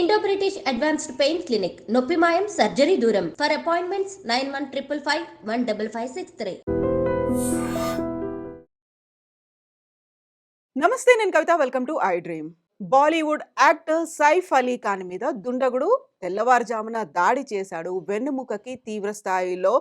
Indo British advanced pain clinic నొప్పి మాయం surgery దూరం ఫర్ అపాయింట్మెంట్స్ 9155515563. నమస్తే, నేను Kavitha. Welcome to iDream. Bollywood actor Saif Ali Khan మీద దుండగుడు తెల్లవారుజామున దాడి చేశాడు. వెన్నుముకకి తీవ్ర స్థాయిలో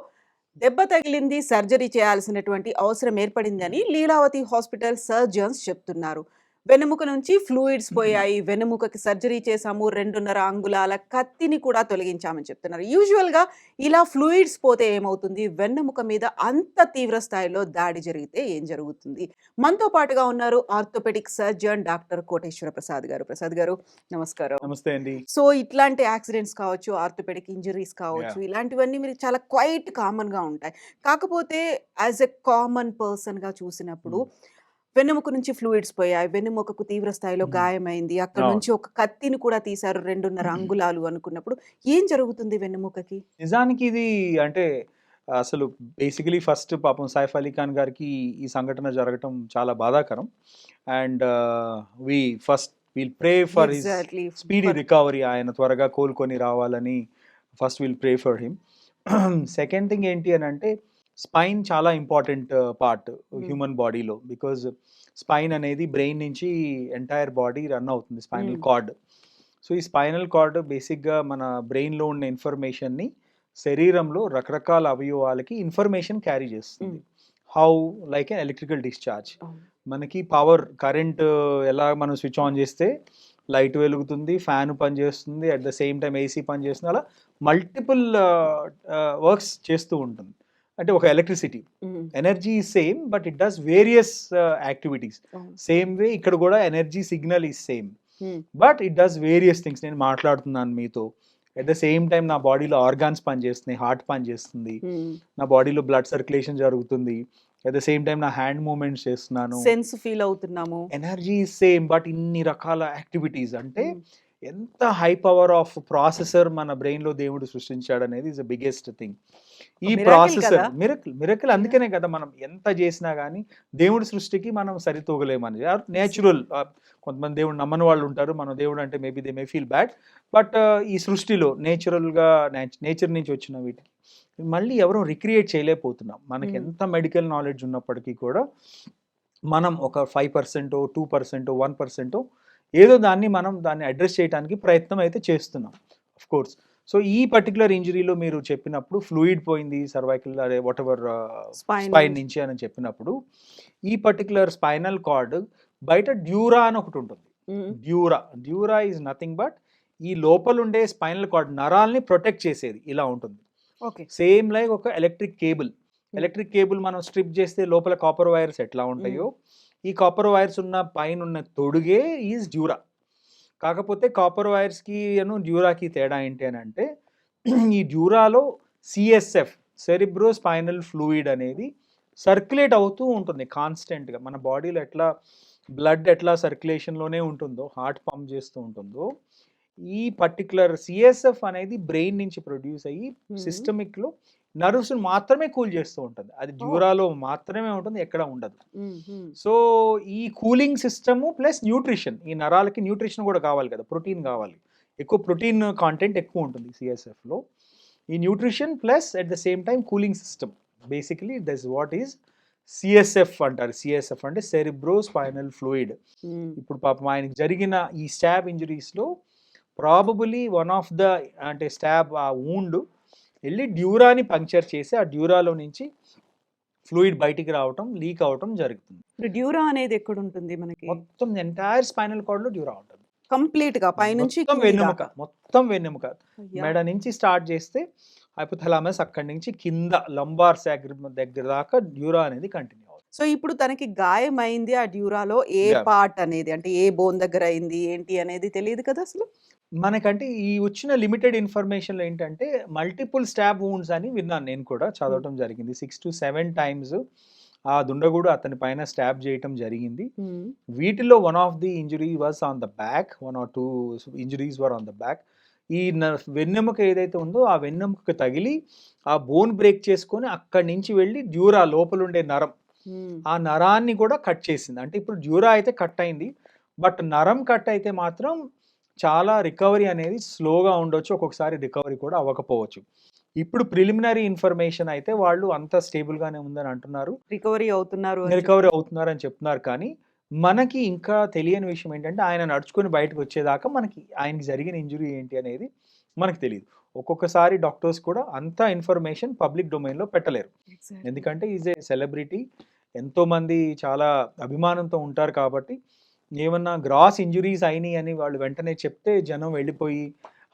దెబ్బ తగిలింది. సర్జరీ చేయాల్సినటువంటి అవసరం ఏర్పడిందని లీలావతి హాస్పిటల్ సర్జన్స్ చెప్తున్నారు. వెన్నెముక నుంచి ఫ్లూయిడ్స్ పోయాయి. వెన్నెముకకి సర్జరీ చేశాము. 2.5 అంగుళాల కత్తిని కూడా తొలగించామని చెప్తున్నారు. యూజువల్గా ఇలా ఫ్లూయిడ్స్ పోతే ఏమవుతుంది? వెన్నెముక మీద అంత తీవ్ర స్థాయిలో దాడి జరిగితే ఏం జరుగుతుంది? మనతో పాటుగా ఉన్నారు orthopaedic surgeon doctor Koteswara Prasad గారు. ప్రసాద్ గారు, నమస్కారం. నమస్తే అండి. సో ఇట్లాంటి యాక్సిడెంట్స్ కావచ్చు, ఆర్థోపెడిక్ ఇంజరీస్ కావచ్చు, ఇలాంటివన్నీ మీరు చాలా క్వైట్ కామన్ గా ఉంటాయి. కాకపోతే యాజ్ ఎ కామన్ పర్సన్ గా చూసినప్పుడు వెన్నెముక నుంచి ఫ్లూయిడ్స్ పోయాయి. వెన్నెముకకు తీవ్ర స్థాయిలో గాయమైంది. అక్కడ నుంచి ఒక కత్తిని కూడా తీశారు 2.5 అంగుళాలు అనుకున్నప్పుడు ఏం జరుగుతుంది వెన్నెముకకి? నిజానికి ఇది అంటే అసలు బేసికలీ ఫస్ట్ పాపం సైఫ్ అలీ ఖాన్ గారికి ఈ సంఘటన జరగటం చాలా బాధాకరం. And will pray for his speedy recovery. ఆయన త్వరగా కోలుకొని రావాలని first will pray for him. Second thing ఏంటి అని అంటే, స్పైన్ చాలా ఇంపార్టెంట్ పార్ట్ హ్యూమన్ బాడీలో. బికాజ్ స్పైన్ అనేది బ్రెయిన్ నుంచి ఎంటైర్ బాడీ రన్ అవుతుంది, స్పైనల్ కార్డ్. సో ఈ స్పైనల్ కార్డ్ బేసిక్గా మన బ్రెయిన్లో ఉన్న ఇన్ఫర్మేషన్ని శరీరంలో రకరకాల అవయవాలకి ఇన్ఫర్మేషన్ క్యారీ చేస్తుంది. How like an electrical discharge. మనకి పవర్ కరెంట్ ఎలా మనం స్విచ్ ఆన్ చేస్తే లైట్ వెలుగుతుంది, ఫ్యాన్ పనిచేస్తుంది, at the same time AC పనిచేస్తుంది. అలా మల్టిపుల్ వర్క్స్ చేస్తూ ఉంటుంది. అంటే ఒక electricity energy is same, but it does various activities. Same way ఇక్కడ కూడా energy signal is same, but it does various things. నేను మాట్లాడుతున్నాను మీతో, అట్ ద సేమ్ టైం నా బాడీలో ఆర్గాన్స్ పనిచేస్తున్నాయి, హార్ట్ పనిచేస్తుంది, నా బాడీలో బ్లడ్ సర్క్యులేషన్ జరుగుతుంది, అట్ ద సేమ్ టైం నా హ్యాండ్ మూవ్మెంట్స్ చేస్తున్నాను, సెన్స్ ఫీల్ అవుతున్నాము. ఎనర్జీ ఈజ్ సేమ్, బట్ ఇన్ని రకాల యాక్టివిటీస్. అంటే ఎంత హై పవర్ ఆఫ్ ప్రాసెసర్ మన బ్రెయిన్ లో దేవుడు సృష్టించాడు అనేది ఇస్ ద బిగ్గెస్ట్ థింగ్. ఈ ప్రాసెసర్ మిరకిల్. అందుకనే కదా మనం ఎంత చేసినా కానీ దేవుడి సృష్టికి మనం సరితూగలేమని. నేచురల్, కొంతమంది దేవుడు నమ్మని వాళ్ళు ఉంటారు. మన దేవుడు అంటే maybe they may feel bad, but ఈ సృష్టిలో నేచర్ నుంచి వచ్చిన వీటికి మళ్ళీ ఎవరూ రిక్రియేట్ చేయలేకపోతున్నాం. మనకి ఎంత మెడికల్ నాలెడ్జ్ ఉన్నప్పటికీ కూడా మనం ఒక 5%, 2%, 1% ఏదో దాన్ని అడ్రస్ చేయడానికి ప్రయత్నం అయితే చేస్తున్నాం, ఆఫ్ కోర్స్. సో ఈ పర్టికులర్ ఇంజరీలో మీరు చెప్పినప్పుడు ఫ్లూయిడ్ పోయింది సర్వైకల్ వాట్ ఎవర్ స్పైన్ నుంచి అని చెప్పినప్పుడు, ఈ పర్టికులర్ స్పైనల్ కార్డ్ బయట డ్యూరా అని ఒకటి ఉంటుంది. డ్యూరా ఈజ్ నథింగ్ బట్ ఈ లోపల ఉండే స్పైనల్ కార్డ్ నరాల్ని ప్రొటెక్ట్ చేసేది. ఇలా ఉంటుంది, సేమ్ లైక్ ఒక ఎలక్ట్రిక్ కేబుల్ మనం స్ట్రిప్ చేస్తే లోపల కాపర్ వైర్స్ ఎట్లా ఉంటాయో, ఈ కాపర్ వైర్స్ ఉన్న పైన ఉన్న తొడుగే ఈజ్ డ్యూరా. కాకపోతే కాపర్ వైర్స్కి డ్యూరాకి తేడా ఏంటి అని అంటే, ఈ డ్యూరాలో సిఎస్ఎఫ్, సెరిబ్రో స్పైనల్ ఫ్లూయిడ్ అనేది సర్క్యులేట్ అవుతూ ఉంటుంది కాన్స్టెంట్గా. మన బాడీలో ఎట్లా బ్లడ్ ఎట్లా సర్క్యులేషన్లోనే ఉంటుందో, హార్ట్ పంప్ చేస్తూ ఉంటుందో, ఈ పర్టికులర్ సిఎస్ఎఫ్ అనేది బ్రెయిన్ నుంచి ప్రొడ్యూస్ అయ్యి సిస్టమిక్లో నర్వ్స్ మాత్రమే కూల్ చేస్తూ ఉంటుంది. అది డ్యూరాలో మాత్రమే ఉంటుంది, ఎక్కడ ఉండదు. సో ఈ కూలింగ్ సిస్టము ప్లస్ న్యూట్రిషన్, ఈ నరాలకి న్యూట్రిషన్ కూడా కావాలి కదా, ప్రోటీన్ కావాలి, ఎక్కువ ప్రోటీన్ కాంటెంట్ ఎక్కువ ఉంటుంది సిఎస్ఎఫ్లో. ఈ nutrition plus at the same time cooling system, basically that's what is CSF అంటారు. సిఎస్ఎఫ్ అంటే సెరిబ్రో స్పైనల్ ఫ్లూయిడ్. ఇప్పుడు పాపం ఆయనకి జరిగిన ఈ స్టాబ్ ఇంజరీస్లో ప్రాబబులీ వన్ ఆఫ్ ద అంటే స్టాబ్, ఆ వూండ్ వెళ్ళి డ్యూరాని పంక్చర్ చేసి ఆ డ్యూరాలో నుంచి ఫ్లూయిడ్ బయటికి రావటం, లీక్ అవటం జరుగుతుంది. డ్యూరా అనేది ఎక్కడ ఉంటుంది మనకి? మొత్తం ఎంటైర్ స్పైనల్ కార్డ్ లో డ్యూరా ఉంటుంది, కంప్లీట్ గా పైనుంచి మొత్తం వెన్నెముక మెడ నుంచి స్టార్ట్ చేస్తే హైపోథాలమస్, అక్కడి నుంచి కింద లంబార్ సాక్రమ్ దగ్గర దాకా డ్యూరా అనేది కంటిన్యూ అవుతుంది. సో ఇప్పుడు తనకి గాయమైంది ఆ డ్యూరాలో ఏ పార్ట్ అనేది, అంటే ఏ బోన్ దగ్గర అయింది ఏంటి అనేది తెలియదు కదా అసలు మనకంటే. ఈ వచ్చిన లిమిటెడ్ ఇన్ఫర్మేషన్లో ఏంటంటే మల్టిపుల్ స్టాబ్ వూండ్స్ అని విన్నాను, నేను కూడా చదవటం జరిగింది. 6 to 7 times ఆ దుండగుడు అతని పైన స్టాబ్ చేయటం జరిగింది. వీటిలో one of the injury was on the back, 1 or 2 injuries were on the back. ఈ వెన్నెముక ఏదైతే ఉందో ఆ వెన్నెముక తగిలి ఆ బోన్ బ్రేక్ చేసుకొని అక్కడి నుంచి వెళ్ళి డ్యూరా లోపల ఉండే నరం, ఆ నరాన్ని కూడా కట్ చేసింది. అంటే ఇప్పుడు డ్యూరా అయితే కట్ అయింది, బట్ నరం కట్ అయితే మాత్రం చాలా రికవరీ అనేది స్లోగా ఉండొచ్చు. ఒక్కొక్కసారి రికవరీ కూడా అవ్వకపోవచ్చు. ఇప్పుడు ప్రిలిమినరీ ఇన్ఫర్మేషన్ అయితే వాళ్ళు అంతా స్టేబుల్‌గానే ఉందని అంటున్నారు. రికవరీ అవుతున్నారు అని రికవరీ అవుతున్నారని చెప్తున్నారు. కానీ మనకి ఇంకా తెలియని విషయం ఏంటంటే ఆయన నడుచుకొని బయటకొచ్చేదాకా మనకి ఆయనకి జరిగిన ఇంజ్యూరీ ఏంటి అనేది మనకు తెలీదు. ఒక్కొక్కసారి డాక్టర్స్ కూడా అంత ఇన్ఫర్మేషన్ పబ్లిక్ డొమైన్‌లో పెట్టలేరు. ఎగ్జాక్ట్‌లీ. ఎందుకంటే ఈజ్ ఏ సెలబ్రిటీ. ఎంతోమంది చాలా అభిమానంతో ఉంటారు కాబట్టి ఏమన్నా గ్రాస్ ఇంజ్యూరీస్ అయినాయి అని వాళ్ళు వెంటనే చెప్తే జనం వెళ్ళిపోయి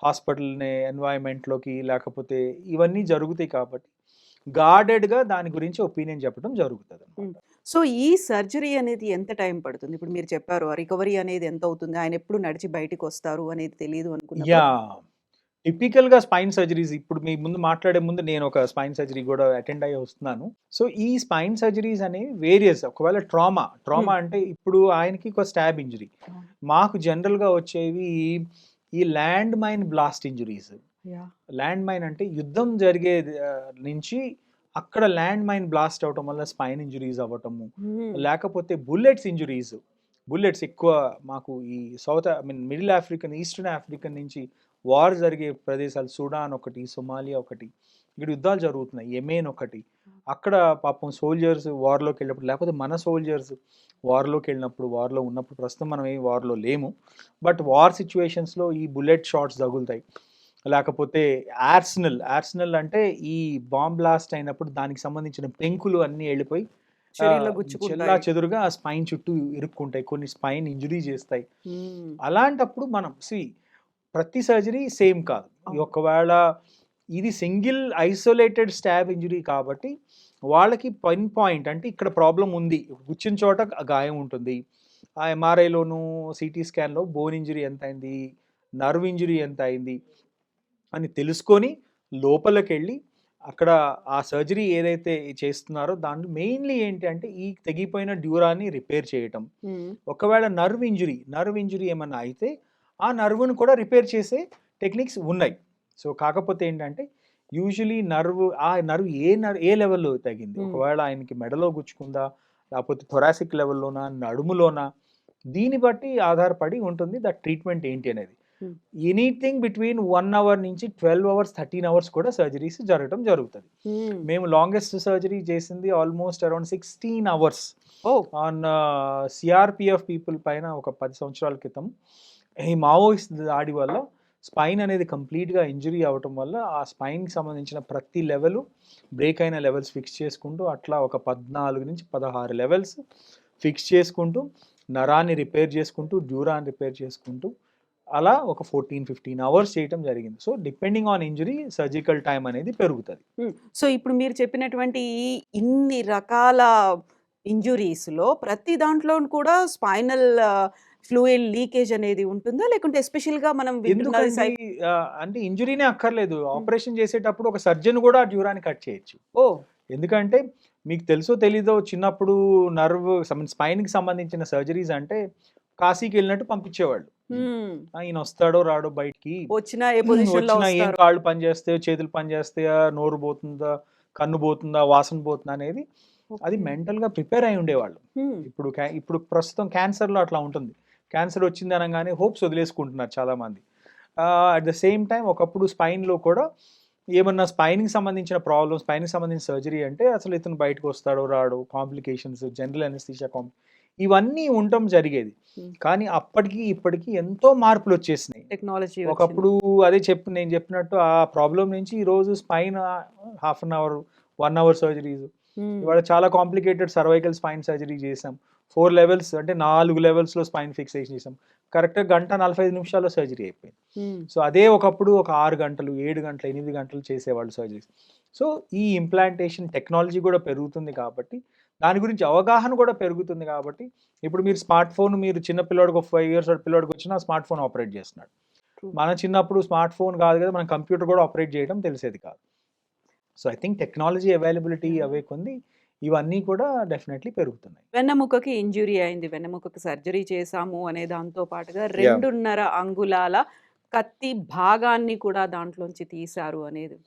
హాస్పిటల్‌ని ఎన్వైర్న్‌మెంట్‌లోకి లేకపోతే ఇవన్నీ జరుగుతాయి కాబట్టి గార్డెడ్‌గా దాని గురించి ఒపీనియన్ చెప్పడం జరుగుతదనమాట. సో ఈ సర్జరీ అనేది ఎంత టైం పడుతుంది? ఇప్పుడు మీరు చెప్పారు ఆ రికవరీ అనేది ఎంత అవుతుంది? ఆయన ఎప్పుడు నడిచి బయటికొస్తారు అనేది తెలీదు అనుకున్నప్పుడు యాహ్! టిపికల్‌గా స్పైన్ సర్జరీస్ ఇప్పుడు మీ ముందు మాట్లాడే ముందు నేను ఒక స్పైన్ సర్జరీ గూడా అటెండ్ అయ్యి వస్తున్నాను. సో, ఈ స్పైన్ సర్జరీస్ అనేవి వేరియస్. ఒకవేళ ట్రామా అంటే ఇప్పుడు ఆయనకి ఒక స్టాబ్ ఇంజ్యూరీ. అవును. మాకు జనరల్‌గా వచ్చేవి ఈ land mine blast injuries. Yeah! Land mine అంటే యుద్ధం జరిగే నుంచి అక్కడ ల్యాండ్ మైన్ బ్లాస్ట్ అవ్వటం వల్ల స్పైన్ ఇంజ్యూరీస్ అవ్వటము. లేకపోతే బుల్లెట్స్ ఇంజ్యూరీస్. బుల్లెట్స్ ఎక్కువ మాకు ఈ మిడిల్ ఆఫ్రికన్, ఈస్టర్న్ ఆఫ్రికన్ నుంచి వార్ జరిగే ప్రదేశాలు సుడాన్ ఒకటి, సొమాలియా ఒకటి. ఇక్కడ యుద్ధాలు జరుగుతున్నాయి. యెమెన్ ఒకటి. అక్కడ పాపం సోల్జర్స్ వార్‌లోకి వెళ్ళినప్పుడు లేకపోతే మన సోల్జర్స్ వార్‌లోకి వెళ్ళినప్పుడు, వార్‌లో ఉన్నప్పుడు ప్రస్తుతం మనం ఏమి వార్‌లో లేము. బట్ వార్ సిట్యుయేషన్స్‌లో ఈ బుల్లెట్ షాట్స్ తగులుతాయి. లేకపోతే ఆర్సెనల్ అంటే ఈ బాంబ్ బ్లాస్ట్ అయినప్పుడు దానికి సంబంధించిన పెంకులు అన్నీ వెళ్ళిపోయి శరీరంలో గుచ్చుకుంటాయి. చెల్లాచెదురుగా ఆ స్పైన్ చుట్టూ ఇరుక్కుంటాయి. కొన్ని స్పైన్ ఇంజురీ చేస్తాయి. అలాంటప్పుడు మనం ప్రతి సర్జరీ సేమ్ కాదు. అవును. ఒకవేళ ఇది సింగిల్ ఐసోలేటెడ్ స్టాబ్ ఇంజురీ కాబట్టి వాళ్ళకి పిన్ పాయింట్ అంటే ఇక్కడ ప్రాబ్లం ఉంది. గుచ్చిన చోట గాయం ఉంటుంది. ఆ ఎంఆర్ఐలోను, సిటీ స్కాన్‌లో బోన్ ఇంజురీ ఎంత అయింది, నర్వ్ ఇంజురీ ఎంత అయింది అని తెలుసుకొని లోపలికెళ్ళి అక్కడ ఆ సర్జరీ ఏదైతే చేస్తున్నారో దాంట్లో మెయిన్‌లీ ఏంటి అంటే ఈ తెగిపోయిన డ్యూరాని రిపేర్ చేయటం. ఒకవేళ నర్వ్ ఇంజురీ ఏమన్నా అయితే ఆ నర్వ్‌ని కూడా రిపేర్ చేసే టెక్నిక్స్ ఉన్నాయి. సో, కాకపోతే ఏంటంటే యూజువల్లీ ఆ నర్వ్ ఏ లెవెల్‌లో తగింది. ఒకవేళ ఆయనకి మెడలో గుచ్చుకుందా? లేకపోతే థొరాసిక్ లెవెల్‌లోనా? నడుములోనా? దీన్ని బట్టి ఆధారపడి ఉంటుంది ట్రీట్మెంట్ ఏంటి అనేది. ఎనీథింగ్ బిట్వీన్ 1 అవర్ నుంచి 12 అవర్స్, 13 అవర్స్ కూడా సర్జరీస్ జరగటం జరుగుతది. మేము లాంగెస్ట్ సర్జరీ చేసింది almost around 16 hours oh! On CRPF people పైన ఒక 10 సంవత్సరాల క్రితం. ఈ మావోయిస్ట్ దాడి వల్ల స్పైన్ అనేది కంప్లీట్‌గా ఇంజురీ అవ్వటం వల్ల ఆ స్పైన్‌కి సంబంధించిన ప్రతి లెవెలు బ్రేక్ అయిన లెవెల్స్ ఫిక్స్ చేసుకుంటూ అట్లా ఒక 14-16 లెవెల్స్ ఫిక్స్ చేసుకుంటూ నరాన్ని రిపేర్ చేసుకుంటూ, డ్యూరాన్ని రిపేర్ చేసుకుంటూ అలా ఒక 14-15 అవర్స్ చేయటం జరిగింది. So, depending on injury surgical time అనేది పెరుగుతది. సో ఇప్పుడు మీరు చెప్పినటువంటి ఈ ఇన్ని రకాల ఇంజ్యూరీస్‌లో ప్రతి దాంట్లోను కూడా స్పైనల్ ఫ్లూయిడ్ లీకేజ్ అనేది ఉంటుందా? లేకుంటే ఎస్పెషల్‌గా మనం వింటున్నది ఎందుకండి అంటే ఇంజురీనే అక్కర్లేదు. ఆపరేషన్ చేసేటప్పుడు ఒక సర్జన్ కూడా ఆ డ్యూరాన్ని కట్ చేయొచ్చు. ఓహ్! ఎందుకంటే మీకు తెలుసో తెలీదో చిన్నప్పుడు స్పైన్‌కి సంబంధించిన సర్జరీస్ అంటే కాశీకి వెళ్ళినట్టు పంపించేవాళ్ళు. ఈయన వస్తాడో రాడో బయటికి. వచ్చినా ఏ పొజిషన్‌లో వచ్చినా ఏం వస్తారు? కాళ్ళు పనిచేస్తాయో, చేతులు పనిచేస్తాయా, నోరు పోతుందా, కన్ను పోతుందా, వాసన పోతుందా అనేది అది మెంటల్‌గా ప్రిపేర్ అయి ఉండేవాళ్ళు. ఇప్పుడు ప్రస్తుతం క్యాన్సర్‌లో అట్లా ఉంటుంది. క్యాన్సర్ వచ్చింది అనగానే హోప్స్ వదిలేసుకుంటున్నారు చాలామంది. అట్ ద సేమ్ టైమ్ ఒకప్పుడు స్పైన్‌లో కూడా ఏమన్నా స్పైన్‌కి సంబంధించిన ప్రాబ్లమ్స్, స్పైన్‌కి సంబంధించిన సర్జరీ అంటే అసలు ఇతను బయటకు వస్తాడో రాడో, కాంప్లికేషన్స్, జనరల్ అనెస్థీషియా ఇవన్నీ ఉండటం జరిగేది. కానీ అప్పటికి ఇప్పటికి ఎంతో మార్పులు వచ్చేసినాయి. టెక్నాలజీ ఒకప్పుడు నేను చెప్పినట్టు ఆ ప్రాబ్లమ్ నుంచి ఈరోజు spine half an hour, 1 hour surgeries. ఇవాళ చాలా కాంప్లికేటెడ్ సర్వైకల్ స్పైన్ సర్జరీ చేసాం. 4 లెవెల్స్ అంటే 4 లెవెల్స్‌లో స్పైన్ ఫిక్సేషన్ చేసాం. కరెక్ట్‌గా గంట 45 నిమిషాల్లో సర్జరీ అయిపోయింది. సో, అదే ఒకప్పుడు ఒక 6 గంటలు, 7 గంటలు, 8 గంటలు చేసేవాళ్ళు సర్జరీస్. సో, ఈ ఇంప్లాంటేషన్ టెక్నాలజీ కూడా పెరుగుతుంది కాబట్టి, దాని గురించి అవగాహన కూడా పెరుగుతుంది కాబట్టి, ఇప్పుడు మీరు స్మార్ట్ ఫోన్ చిన్న పిల్లోడికి ఒక 5 ఇయర్స్ పిల్లోడికి వచ్చినా స్మార్ట్ ఫోన్ ఆపరేట్ చేస్తున్నాడు. మన చిన్నప్పుడు స్మార్ట్ ఫోన్ కాదు కదా, మనం కంప్యూటర్ కూడా ఆపరేట్ చేయడం తెలిసేది కాదు. So, I think technology availability అవే కొంది ఇవన్నీ కూడా డెఫినెట్లీ పెరుగుతున్నాయి. వెన్నెముకకి ఇంజ్యూరీ అయింది. వెన్నెముకకి సర్జరీ చేశాము అనే దాంతో పాటుగా 2.5 అంగుళాల కత్తి భాగాన్ని కూడా దాంట్లోంచి తీశారు అనేది.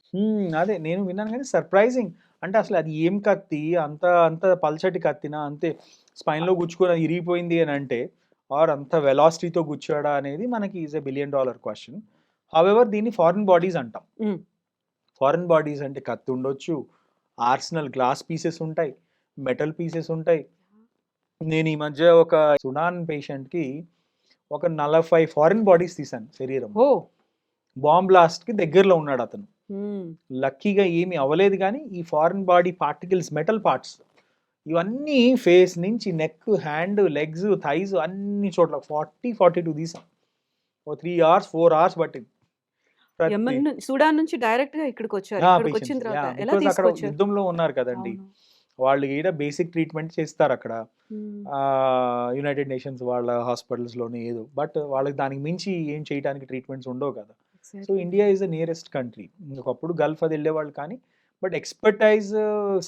అదే నేను విన్నాను కానీ సర్ప్రైజింగ్. అంటే అసలు అది ఏం కత్తి? అంత అంత పల్చటి కత్తినా? అంతే స్పైన్‌లో గుచ్చుకొని అది ఇరిగిపోయింది అని అంటే, ఆర్ అంత వెలాసిటీతో కూర్చోడా అనేది మనకి is a $1 billion question. However దీన్ని ఫారిన్ బాడీస్ అంటాం. ఉమ్, ఫారిన్ బాడీస్ అంటే కత్తి ఉండొచ్చు, ఆర్సనల్ గ్లాస్ పీసెస్ ఉంటాయి, మెటల్ పీసెస్ ఉంటాయి. నేను ఈ మధ్య ఒక సుడాన్ పేషెంట్కి ఒక 40 ఫారిన్ బాడీస్ తీశాను శరీరం. ఓ బాంబ్ బ్లాస్ట్కి దగ్గరలో ఉన్నాడు అతను. ఉమ్, లక్కీగా ఏమీ అవ్వలేదు, కానీ ఈ foreign body particles, metal parts ఇవన్నీ ఫేస్ నుంచి నెక్, హ్యాండ్, లెగ్స్, థైస్ అన్ని చోట్ల 42 తీసాం. ఓ 3 hours 4 hours పట్టింది. యమన్ సుడాన్ నుంచి డైరెక్ట్ గా ఇక్కడికి వచ్చారు. ఇక్కడికి వచ్చిన తర్వాత ఎలా అక్కడ తీసుకొచ్చారు? యుద్ధంలో ఉన్నారు కదండి, అవును. వాళ్ళు ఈడ బేసిక్ ట్రీట్మెంట్ చేస్తారు అక్కడ, ఉమ్, యునైటెడ్ నేషన్స్ వాళ్ళ హాస్పిటల్స్లోనే ఏదో. బట్ వాళ్ళకి దానికి మించి ఏం చేయడానికి ట్రీట్మెంట్స్ ఉండవు కదా. So exactly. India is the nearest country. ఒకప్పుడు గల్ఫ్ అది వెళ్ళేవాళ్ళు, కానీ బట్ ఎక్స్పర్టైజ్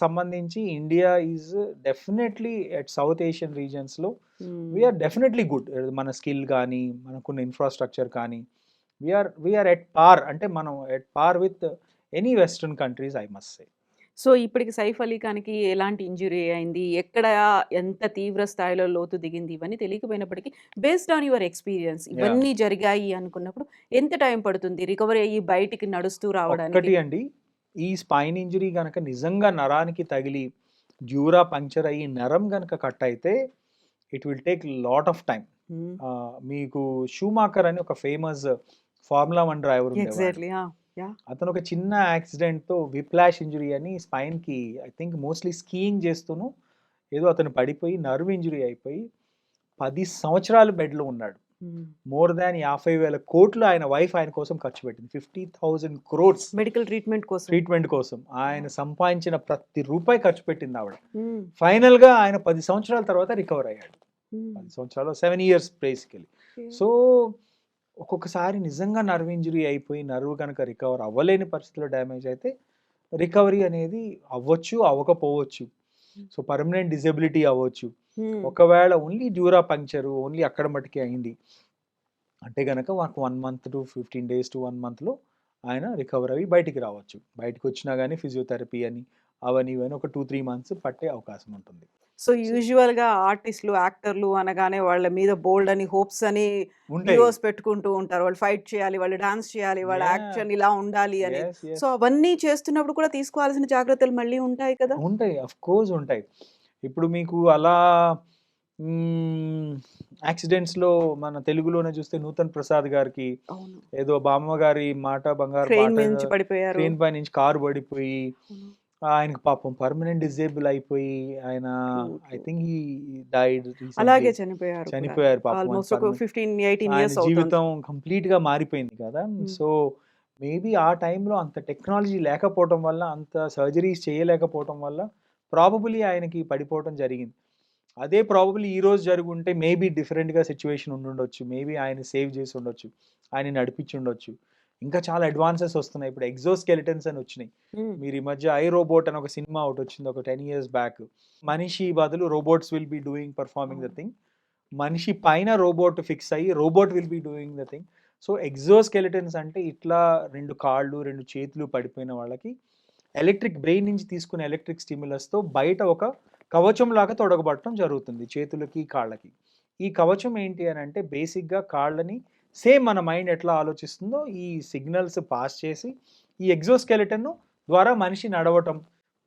సంబంధించి India is definitely at South Asian రీజన్స్లో ఉమ్, వీఆర్ డెఫినెట్లీ గుడ్. మన స్కిల్ కానీ మనకున్న ఇన్ఫ్రాస్ట్రక్చర్ కానీ వీఆర్ ఎట్ పార్, అంటే మనం at par with any western countries I must say. So ఇప్పటికి సైఫ్ అలీ ఖాన్కి ఎలాంటి ఇంజురీ అయింది, ఎక్కడ ఎంత తీవ్ర స్థాయిలో లోతు దిగింది, ఇవన్నీ తెలియకపోయినప్పటికీ బేస్డ్ ఆన్ యువర్ ఎక్స్పీరియన్స్ ఇవన్నీ జరిగాయి అనుకున్నప్పుడు ఎంత టైం పడుతుంది రికవరీ అయ్యి బయటికి నడుస్తూ ఒకటి రావడానికి? అండి, ఈ స్పైన్ ఇంజరీ కనుక నిజంగా నరానికి తగిలి డ్యూరా పంక్చర్ అయ్యి నరం కనుక కట్ అయితే it will take lot of time. Um, మీకు షూమాకర్ అని ఒక ఫేమస్ ఫార్ములా 1 డ్రైవర్ ఉండేవాడు. ఎగ్జాక్ట్లీ. యా. అతను ఒక చిన్న యాక్సిడెంట్తో విప్లాష్ ఇంజరీ అని స్పైన్కి, ఐ థింక్ మోస్ట్లీ స్కీయింగ్ చేస్తూను ఏదో అతను పడిపోయి నర్వ్ ఇంజరీ అయిపోయి 10 సంవత్సరాలు బెడ్లో ఉన్నాడు. ఉమ్, మోర్ దాన్ 50,000 కోట్లు ఆయన వైఫ్ ఆయన కోసం ఖర్చు పెట్టింది. 50,000 crores మెడికల్ ట్రీట్మెంట్ కోసం. ట్రీట్మెంట్ కోసం ఆయన సంపాదించిన ప్రతి రూపాయి ఖర్చు పెట్టింది ఆవిడ. ఉమ్, ఫైనల్గా ఆయన 10 సంవత్సరాల తర్వాత రికవర్ అయ్యాడు. ఉమ్, 10 సంవత్సరాలు 7 years బేసికలీ. yeah. సో ఒక్కొక్కసారి నిజంగా నర్వ్ ఇంజరీ అయిపోయి నర్వ్ కనుక రికవర్ అవ్వలేని పరిస్థితిలో డ్యామేజ్ అయితే రికవరీ అనేది అవ్వచ్చు, అవ్వకపోవచ్చు. సో పర్మనెంట్ డిజబిలిటీ అవ్వచ్చు. ఉమ్, ఒకవేళ ఓన్లీ డ్యూరా పంక్చరు ఓన్లీ అక్కడ మటుకే అయింది అంటే కనుక మాకు 1 month to 15 days to 1 monthలో ఆయన రికవర్ అయ్యి బయటికి రావచ్చు. బయటకు వచ్చినా కానీ ఫిజియోథెరపీ అని అవన్నీ ఇవన్నీ ఒక 2-3 months పట్టే అవకాశం ఉంటుంది. సో యూజువల్ గా ఆర్టిస్టులు, యాక్టర్లు అనగానే వాళ్ళ మీద బోల్డ్ అని హోప్స్ అని ఉంటాయి. వ్యూవర్స్ పెట్టుకుంటూ ఉంటారు. వాళ్ళు ఫైట్ చేయాలి, వాళ్ళు డాన్స్ చేయాలి, వాళ్ళ Yeah. యాక్షన్ ఇలా ఉండాలి అని. Yes, yes. సో అవన్నీ చేస్తున్నప్పుడు కూడా తీసుకోవాల్సిన జాగ్రత్తలు మళ్ళీ ఉంటాయి కదా? ఉంటాయి, అఫ్ కోర్స్ ఉంటాయి. ఇప్పుడు మీకు అలా యాక్సిడెంట్స్లో మన తెలుగులోనే చూస్తే నూతన్ ప్రసాద్ గారికి అవును. ఏదో బామ్మ గారి మాట బంగారు ట్రైన్ మాట నుంచి పడిపోయారు. ట్రైన్ పై నుంచి కారు పడిపోయి అవును. ఆయనకు పాపం పర్మనెంట్ డిజేబుల్ అయిపోయి ఆయన True, I true. Think he died అలాగే చనిపోయారు. చనిపోయారు పాపం. ఆల్మోస్ట్ ఒక 15-18 ఆయన ఇయర్స్ అవుతుంది. జీవితం కంప్లీట్ గా మారిపోయింది కదా. సో మేబీ ఆ టైంలో అంత టెక్నాలజీ లేకపోవడం వల్ల, అంత సర్జరీస్ చేయలేకపోవడం వల్ల ప్రాబబులీ ఆయనకి పడిపోవడం జరిగింది. అదే ప్రాబబులీ ఈ రోజు జరుగుంటే మేబీ డిఫరెంట్గా సిచ్యువేషన్ ఉండుండొచ్చు. మేబీ ఆయన సేవ్ చేసి ఉండొచ్చు, ఆయన నడిపించి ఉండొచ్చు. ఇంకా చాలా అడ్వాన్సెస్ వస్తున్నాయి. ఇప్పుడు ఎగ్జోస్కెలిటన్స్ అని వచ్చినాయి. ఉమ్, మీరు ఈ మధ్య ఐ రోబోట్ అని ఒక సినిమా ఒకటి వచ్చింది ఒక 10 years బ్యాక్. మనిషి బదులు robots will be doing performing the thing. మనిషి పైన రోబోట్ ఫిక్స్ అయ్యి robot will be doing the thing. So exoskeletons అంటే ఇట్లా 2 కాళ్ళు 2 చేతులు పడిపోయిన వాళ్ళకి ఎలక్ట్రిక్ బ్రెయిన్ నుంచి తీసుకునే ఎలక్ట్రిక్ స్టిమ్యులస్తో బయట ఒక కవచం లాగా తొడగబట్టడం జరుగుతుంది చేతులకి, కాళ్ళకి. ఈ కవచం ఏంటి అని అంటే బేసిక్గా కాళ్ళని సేమ్ మన మైండ్ ఎట్లా ఆలోచిస్తుందో ఈ సిగ్నల్స్ పాస్ చేసి ఈ ఎగ్జోస్కెలిటన్ ద్వారా మనిషి నడవటం.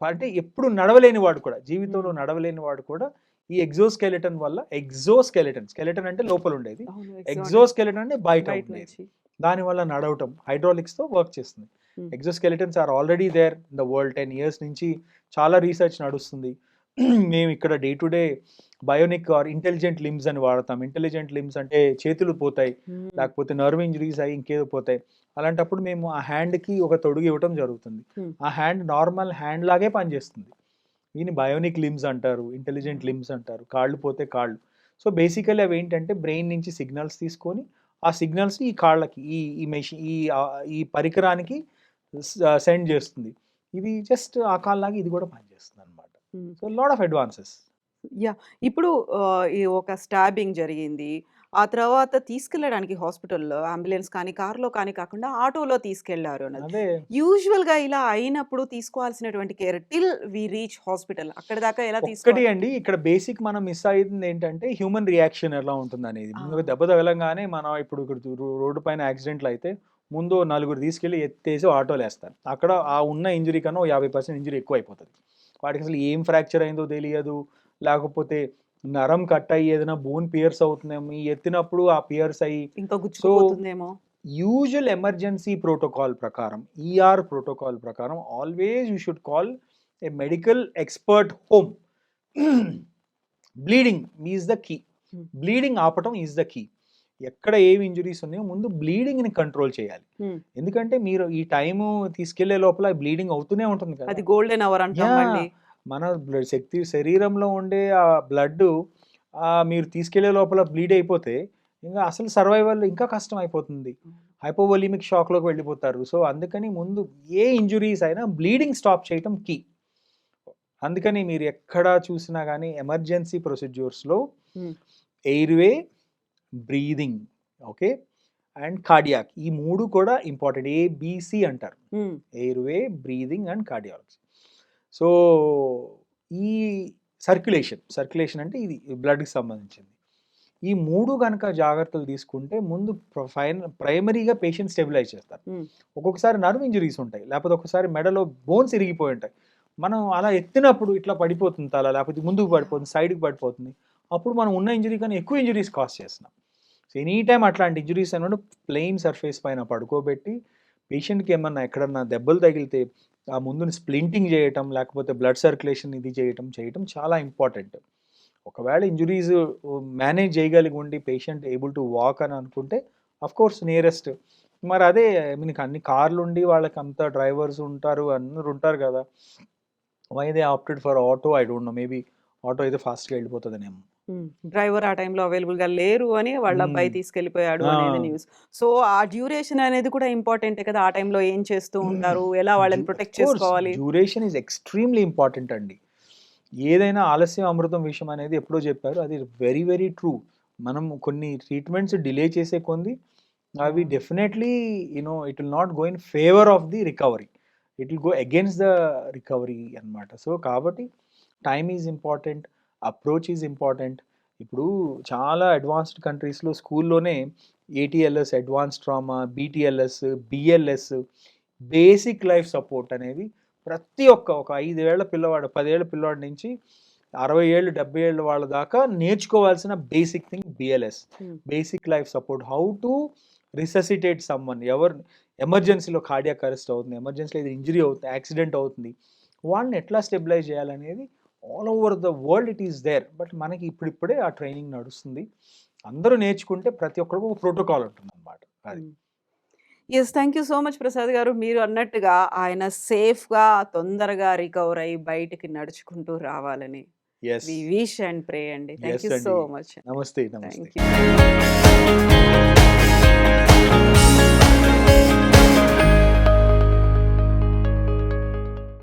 అంటే ఎప్పుడు నడవలేని వాడు కూడా, జీవితంలో నడవలేని వాడు కూడా ఈ ఎగ్జోస్కెలిటన్ వల్ల, స్కెలిటన్ అంటే లోపల ఉండేది, అవును. ఎగ్జోస్కెలిటన్ అంటే బయట బయట ఉండేది, నుంచి. దానివల్ల నడవటం హైడ్రాలిక్స్తో వర్క్ చేస్తుంది. Exoskeletons are already there in the world. 10 years నుంచి చాలా రీసెర్చ్ నడుస్తుంది. మేము ఇక్కడ day to day bionic or intelligent limbs అని వాడతాం. ఇంటెలిజెంట్ లిమ్స్ అంటే చేతులు పోతాయి, ఉమ్, లేకపోతే నర్వ్ ఇంజరీస్ అయ్యి ఇంకేదో పోతాయి. అలాంటప్పుడు మేము ఆ హ్యాండ్కి ఒక తొడుగు ఇవ్వటం జరుగుతుంది. ఆ హ్యాండ్ నార్మల్ హ్యాండ్ లాగే పనిచేస్తుంది. దీన్ని బయోనిక్ లిమ్స్ అంటారు, ఇంటెలిజెంట్ లిమ్స్ అంటారు. కాళ్ళు పోతే కాళ్ళు. సో బేసికలీ అవి ఏంటంటే బ్రెయిన్ నుంచి సిగ్నల్స్ తీసుకొని ఆ సిగ్నల్స్ ఈ కాళ్ళకి ఈ మెషిన్ ఈ పరికరానికి సెండ్ చేస్తుంది. ఇది జస్ట్ ఆ కాళ్ళలాగా ఇది కూడా పనిచేస్తుంది అనమాట. Um. So lot of advances. Yeah. ఇప్పుడు ఈ ఒక స్టాబింగ్ జరిగింది. ఆ తర్వాత తీసుకెళ్ళడానికి హాస్పిటల్‌లో అంబులెన్స్ కానీ, కార్‌లో కానీ కాకుండా ఆటోలో తీసుకెళ్లారు అన్నది. అదే యూజువల్‌గా ఇలా అయినప్పుడు తీసుకోవాల్సినటువంటి care till we reach hospital అక్కడి దాకా ఎలా ఒక్కటి తీసుకోవాలి? అండి ఇక్కడ బేసిక్ మనం మిస్ అయింది ఏంటంటే హ్యూమన్ రియాక్షన్ ఎలా ఉంటుంది అనేది. ఆ! ముందుగా దెబ్బ తగలంగానే మనం ఇప్పుడు ఇక్కడ రోడ్డు పైన యాక్సిడెంట్లు అయితే ముందు నలుగురు తీసుకెళ్ళి ఎత్తేసి ఆటోలో వేస్తారు. అక్కడ ఆ ఉన్న ఇంజరీ కన్నా ఓ 50% ఇంజరీ ఎక్కువ అయిపోతుంది. వాడికి అసలు ఏం ఫ్రాక్చర్ అయిందో తెలియదు. లేకపోతే నరం కట్ అయ్యి ఏదైనా బోన్ పియర్స్ అవుతుందేమో ఈ ఎత్తినప్పుడు ఆ పియర్స్ అయ్యి ఇంకా సో గుచ్చుకుపోతుందేమో. యూజువల్ ఎమర్జెన్సీ ప్రోటోకాల్ ప్రకారం ఈఆర్ ప్రోటోకాల్ ప్రకారం always you should call a medical expert home. Bleeding is the key. Hmm. Bleeding ఆపటం ఈజ్ ద కీ. ఎక్కడ ఏవి ఇంజురీస్ ఉన్నాయో ముందు బ్లీడింగ్ని కంట్రోల్ చేయాలి. హ్మ్. ఎందుకంటే మీరు ఈ టైము తీసుకెళ్లే లోపల బ్లీడింగ్ అవుతూనే ఉంటుంది కదా. అది గోల్డెన్ అవర్ అంటాం యా మళ్ళీ. మన శరీరంలో ఉండే ఆ బ్లడ్ మీరు తీసుకెళ్లే లోపల బ్లీడ్ అయిపోతే ఇంకా అసలు సర్వైవల్ ఇంకా కష్టం అయిపోతుంది. హైపోవోలిమిక్ షాక్లోకి వెళ్ళిపోతారు. సో అందుకని ముందు ఏ ఇంజురీస్ అయినా బ్లీడింగ్ స్టాప్ చేయటం కీ. అందుకని మీరు ఎక్కడ చూసినా కానీ ఎమర్జెన్సీ ప్రొసీడ్యూర్స్లో హ్మ్. Airway, breathing, okay, and cardiac ఈ మూడు కూడా ఇంపార్టెంట్. ఏబిసి అంటారు. హ్మ్. Airway, breathing and cardiology. So ఈ సర్క్యులేషన్ అంటే ఇది బ్లడ్కి సంబంధించింది. ఈ మూడు కనుక జాగ్రత్తలు తీసుకుంటే ముందు ప్రైమరీగా పేషెంట్ స్టెబిలైజ్ చేస్తారు. హ్మ్. ఒక్కొక్కసారి నర్వ్ ఇంజరీస్ ఉంటాయి, లేకపోతే ఒక్కసారి మెడలో బోన్స్ ఇరిగిపోయి ఉంటాయి. మనం అలా ఎత్తినప్పుడు ఇట్లా పడిపోతుంది తల, లేకపోతే ముందుకు పడిపోతుంది, సైడ్కి పడిపోతుంది. అప్పుడు మనం ఉన్న ఇంజరీ కన్నా ఎక్కువ ఇంజరీస్ కాజ్ చేస్తున్నాం. సో ఎనీ టైం అట్లాంటి ఇంజరీస్ అన్నప్పుడు ప్లెయిన్ సర్ఫేస్ పైన పడుకోబెట్టి పేషెంట్కి ఏమన్నా ఎక్కడన్నా దెబ్బలు తగిలితే ఆ ముందుని స్ప్లింటింగ్ చేయటం, లేకపోతే బ్లడ్ సర్క్యులేషన్ ఇది చేయటం చాలా ఇంపార్టెంట్. ఒకవేళ ఇంజురీస్ మేనేజ్ చేయగలిగి ఉండి పేషెంట్ ఏబుల్ టు వాక్ అని అనుకుంటే కోర్స్ నియరెస్ట్. మరి అదే మీకు అన్ని కార్లు ఉండి వాళ్ళకి అంత డ్రైవర్స్ ఉంటారు, అందరు ఉంటారు కదా. Why they opted for auto I don't know. Maybe auto అయితే ఫాస్ట్గా వెళ్ళిపోతుందనేమో. డ్రైవర్ ఆ టైంలో అవైలబుల్‌గా లేరు అని వాళ్ళ అబ్బాయి తీసుకెళ్ళిపోయాడు అనేది న్యూస్. సో, ఆ డ్యూరేషన్ అనేది కూడా ఇంపార్టెంటే కదా! ఆ టైంలో ఏం చేస్తూ ఉంటారు? ఎలా వాళ్ళని ప్రొటెక్ట్ చేసుకోవాలి? డ్యూరేషన్ ఈజ్ ఎక్స్ట్రీమ్లీ ఇంపార్టెంట్ అండి. ఏదైనా ఆలస్యం అమృతం విషయం అనేది ఎప్పుడో చెప్పారు. అది వెరీ వెరీ ట్రూ. మనం కొన్ని ట్రీట్మెంట్స్ డిలే చేసే కొంది అవి definitely it will not go in favour of the recovery. It will go against the recovery అనమాట. సో కాబట్టి time is important, approach is important. ఇప్పుడు చాలా అడ్వాన్స్డ్ కంట్రీస్లో స్కూల్లోనే ATLS, advance trauma, BTLS, BLS, basic life support అనేది ప్రతి ఒక 5 ఏళ్ల పిల్లవాడు, 10 ఏళ్ల పిల్లవాడి నుంచి 60 ఏళ్ళు 70 ఏళ్ళ వాళ్ళ దాకా నేర్చుకోవాల్సిన basic thing BLS, basic life support. How to resuscitate someone. ఎవరు ఎమర్జెన్సీలో కార్డియాక్ అరెస్ట్ అవుతుంది, ఎమర్జెన్సీలో ఇది ఇంజరీ అవుతుంది, యాక్సిడెంట్ అవుతుంది, వాళ్ళని ఎట్లా స్టెబిలైజ్ చేయాలనేది all over the world it is there. But మనకి ఇప్పుడిప్పుడే ఆ ట్రైనింగ్ నడుస్తుంది. అందరూ నేర్చుకుంటే ప్రతి ఒక్కరికి ఒక ప్రోటోకాల్ ఉంటుంది అనమాట. అది yes. Thank you so much Prasad గారు. మీరు అన్నట్టుగా ఆయన సేఫ్‌గా తొందరగా రికవర్ అయ్యి బయటికి నడుచుకుంటూ రావాలని yes we wish and pray అండి. థాంక్ ఎస్ యూ అండి. So much. నమస్తే నమస్తే. Thank you.